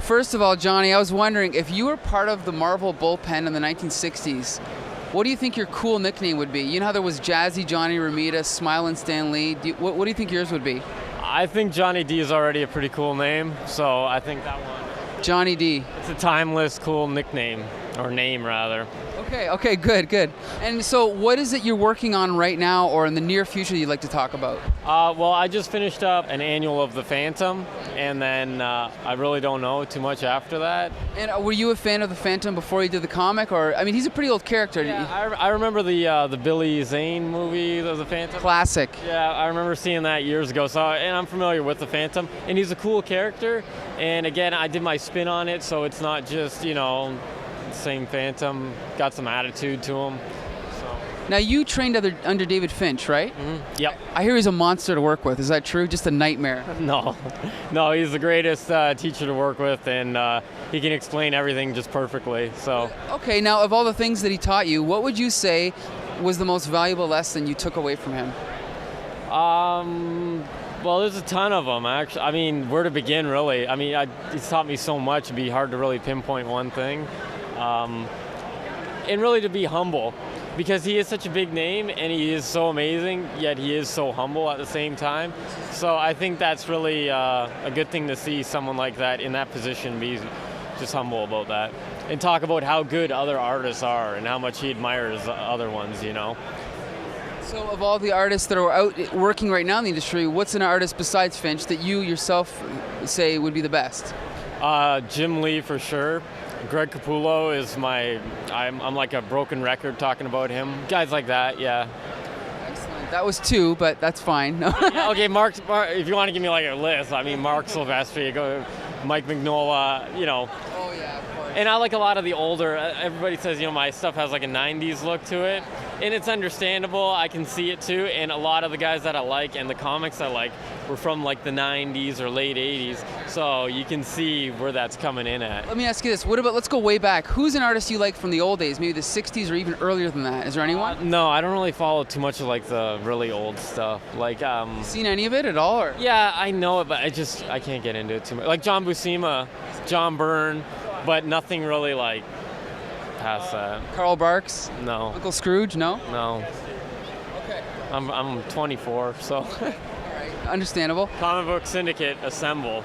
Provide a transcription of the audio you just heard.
First of all, Johnny, I was wondering if you were part of the Marvel bullpen in the 1960s, what do you think your cool nickname would be? You know how there was Jazzy Johnny Ramita, Smilin' Stan Lee. What do you think yours would be? I think Johnny D is already a pretty cool name, so I think that one. Johnny D. It's a timeless, cool nickname, or name rather. Okay, good. And so what is it you're working on right now or in the near future you'd like to talk about? Well, I just finished up an annual of The Phantom, and then I really don't know too much after that. And were you a fan of The Phantom before you did the comic? Or, I mean, he's a pretty old character. Yeah, I remember the Billy Zane movie, The Phantom. Classic. Yeah, I remember seeing that years ago, and I'm familiar with The Phantom, and he's a cool character, and again, I did my spin on it, so it's not just, same Phantom, got some attitude to him. So. Now, you trained under David Finch, right? Mm-hmm. Yep. I hear he's a monster to work with. Is that true? Just a nightmare? No, he's the greatest teacher to work with, and he can explain everything just perfectly. So. Okay, now, of all the things that he taught you, what would you say was the most valuable lesson you took away from him? Well, there's a ton of them, actually. I mean, where to begin, really? I mean, he's taught me so much, it'd be hard to really pinpoint one thing. And really to be humble, because he is such a big name and he is so amazing, yet he is so humble at the same time. So I think that's really a good thing to see someone like that in that position be just humble about that. And talk about how good other artists are and how much he admires other ones, So of all the artists that are out working right now in the industry, what's an artist besides Finch that you yourself say would be the best? Jim Lee for sure. Greg Capullo is I'm like a broken record talking about him. Guys like that, yeah. Excellent. That was two, but that's fine. No. Okay, Mark, if you want to give me like a list, I mean, Mark Silvestri, Mike Mignola, Oh, yeah, of course. And I like a lot of the older, everybody says, my stuff has like a 90s look to it. And it's understandable, I can see it too. And a lot of the guys that I like and the comics I like were from like the 90s or late 80s. So you can see where that's coming in at. Let me ask you this. Let's go way back. Who's an artist you like from the old days, maybe the 60s or even earlier than that? Is there anyone? No, I don't really follow too much of like the really old stuff. Like, seen any of it at all? Or? Yeah, I know it, but I can't get into it too much. Like John Buscema, John Byrne, but nothing really like past that. Carl Barks? No. Uncle Scrooge? No? No. Okay. I'm 24, so. All right. Understandable. Comic book Syndicate, Assemble.